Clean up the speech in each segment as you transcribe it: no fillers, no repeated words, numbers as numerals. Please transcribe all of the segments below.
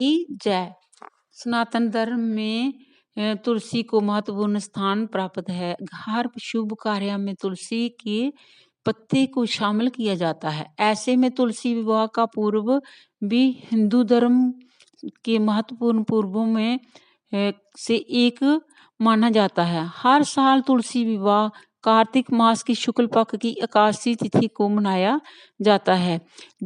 की जय। सनातन धर्म में तुलसी को महत्वपूर्ण स्थान प्राप्त है। हर शुभ कार्य में तुलसी के पत्ते को शामिल किया जाता है। ऐसे में तुलसी विवाह का पूर्व भी हिंदू धर्म के महत्वपूर्ण पूर्वों में से एक माना जाता है। हर साल तुलसी विवाह कार्तिक मास की शुक्ल पक्ष की एकादशी तिथि को मनाया जाता है।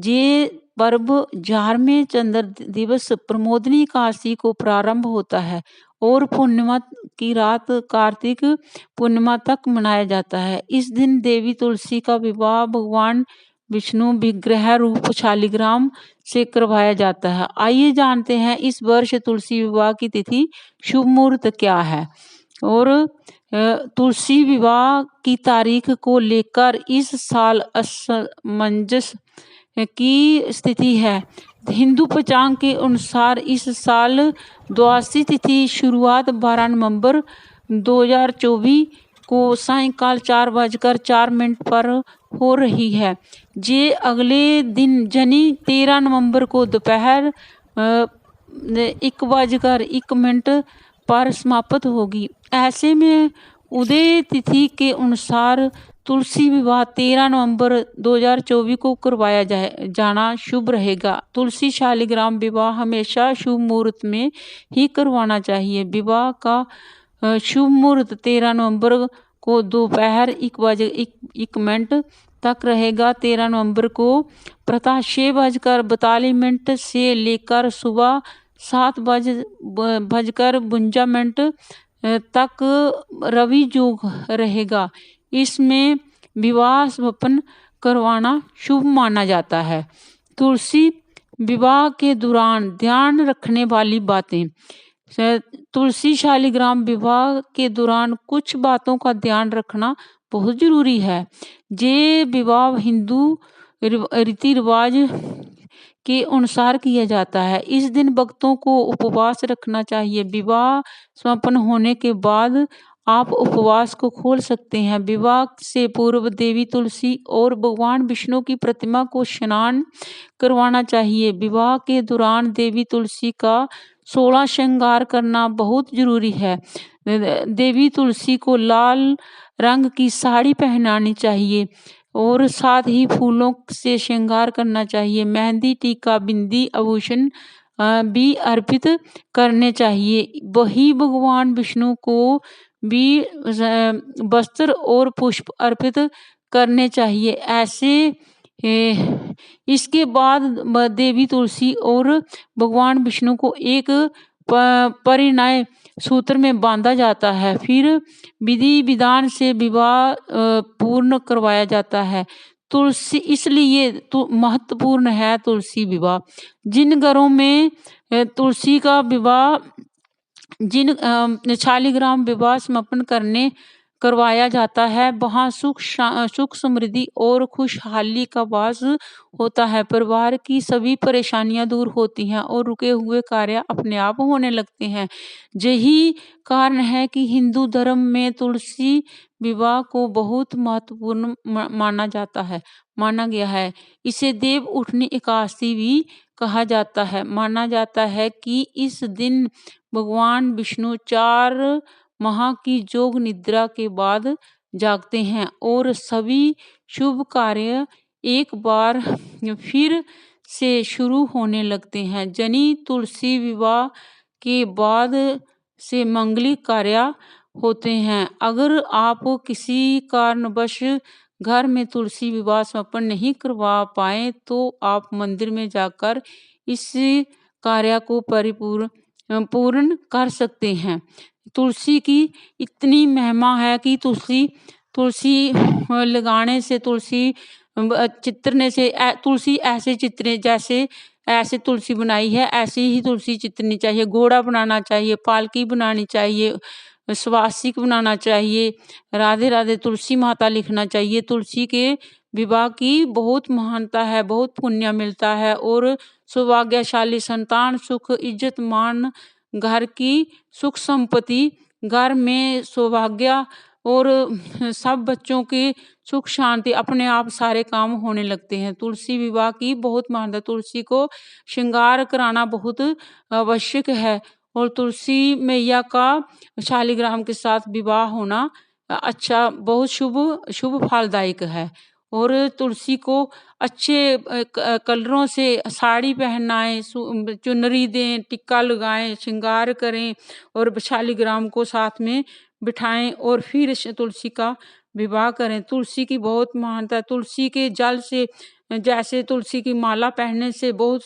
ये पर्व 11वें चंद्र दिवस प्रमोदनी एकादशी को प्रारंभ होता है और पूर्णिमा की रात कार्तिक पूर्णिमा तक मनाया जाता है। इस दिन देवी तुलसी का विवाह भगवान विष्णु विग्रह रूप शालिग्राम से करवाया जाता है। आइए जानते हैं इस वर्ष तुलसी विवाह की तिथि शुभ मुहूर्त क्या है। और तुलसी विवाह की तारीख को लेकर इस साल असमंजस की स्थिति है। हिंदू पंचांग के अनुसार इस साल द्वादशी तिथि शुरुआत 12 नवंबर 2024 को सायंकाल 4:04 पर हो रही है। जे अगले दिन यानी 13 नवंबर को दोपहर 1:01 पर समाप्त होगी। ऐसे में उदय तिथि के अनुसार तुलसी विवाह 13 नवंबर 2024 को करवाया जाना शुभ रहेगा। तुलसी शालिग्राम विवाह हमेशा शुभ मुहूर्त में ही करवाना चाहिए। विवाह का शुभ मुहूर्त 13 नवंबर को दोपहर 1:01 तक रहेगा। 13 नवंबर को प्रातः 6:42 से लेकर सुबह 7:52 तक रवि योग रहेगा। इसमें विवाह समापन करवाना शुभ माना जाता है। तुलसी विवाह के दौरान ध्यान रखने वाली बातें। तुलसी शालिग्राम विवाह के दौरान कुछ बातों का ध्यान रखना बहुत जरूरी है। ये विवाह हिंदू रीति रिवाज के अनुसार किया जाता है। इस दिन भक्तों को उपवास रखना चाहिए। विवाह समापन होने के बाद आप उपवास को खोल सकते हैं। विवाह से पूर्व देवी तुलसी और भगवान विष्णु की प्रतिमा को स्नान करवाना चाहिए। विवाह के दौरान देवी तुलसी का 16 श्रृंगार करना बहुत जरूरी है। देवी तुलसी को लाल रंग की साड़ी पहनानी चाहिए और साथ ही फूलों से श्रृंगार करना चाहिए। मेहंदी, टीका, बिंदी, आभूषण भी अर्पित करने चाहिए। वही भगवान विष्णु को भी वस्त्र और पुष्प अर्पित करने चाहिए। ऐसे इसके बाद देवी तुलसी और भगवान विष्णु को एक परिणय सूत्र में बांधा जाता है। फिर विधि विधान से विवाह पूर्ण करवाया जाता है। तुलसी इसलिए महत्वपूर्ण है। तुलसी विवाह जिन घरों में तुलसी का विवाह शालिग्राम विवाह समापन करवाया जाता है वहाँ सुख समृद्धि और खुशहाली का वास होता है। परिवार की सभी परेशानियां दूर होती हैं और रुके हुए कार्य अपने आप होने लगते हैं। यही कारण है कि हिंदू धर्म में तुलसी विवाह को बहुत महत्वपूर्ण माना गया है। इसे देव उठनी एकादशी भी कहा जाता है। माना जाता है कि इस दिन भगवान विष्णु 4 माह की योग निद्रा के बाद जागते हैं और सभी शुभ कार्य एक बार फिर से शुरू होने लगते हैं। जनी तुलसी विवाह के बाद से मंगलिक कार्य होते हैं। अगर आप किसी कारणवश घर में तुलसी विवाह समापन नहीं करवा पाए तो आप मंदिर में जाकर इस कार्य को पूर्ण कर सकते हैं। तुलसी की इतनी महिमा है कि तुलसी लगाने से, तुलसी चित्रने से, तुलसी ऐसे चित्रे जैसे ऐसे तुलसी बनाई है ऐसे ही तुलसी चित्रनी चाहिए। घोड़ा बनाना चाहिए, पालकी बनानी चाहिए, स्वास्तिक बनाना चाहिए, राधे राधे तुलसी माता लिखना चाहिए। तुलसी के विवाह की बहुत महानता है, बहुत पुण्य मिलता है और सौभाग्यशाली संतान, सुख, इज्जत, मान, घर की सुख संपत्ति, घर में सौभाग्य और सब बच्चों की सुख शांति अपने आप सारे काम होने लगते हैं। तुलसी विवाह की बहुत मान्यता, तुलसी को श्रृंगार कराना बहुत आवश्यक है और तुलसी मैया का शालिग्राम के साथ विवाह होना अच्छा बहुत शुभ शुभ फलदायक है। और तुलसी को अच्छे कलरों से साड़ी पहनाएँ, चुनरी दें, टिक्का लगाएँ, श्रृंगार करें और शालिग्राम को साथ में बिठाएँ और फिर तुलसी का विवाह करें। तुलसी की बहुत महानता है। तुलसी के जल से जैसे तुलसी की माला पहनने से बहुत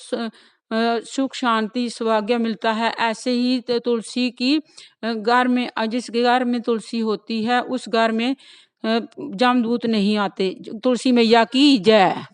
सुख शांति सौभाग्य मिलता है, ऐसे ही तुलसी की घर में जिस घर में तुलसी होती है उस घर में जमदूत नहीं आते। तुलसी मैया की जय।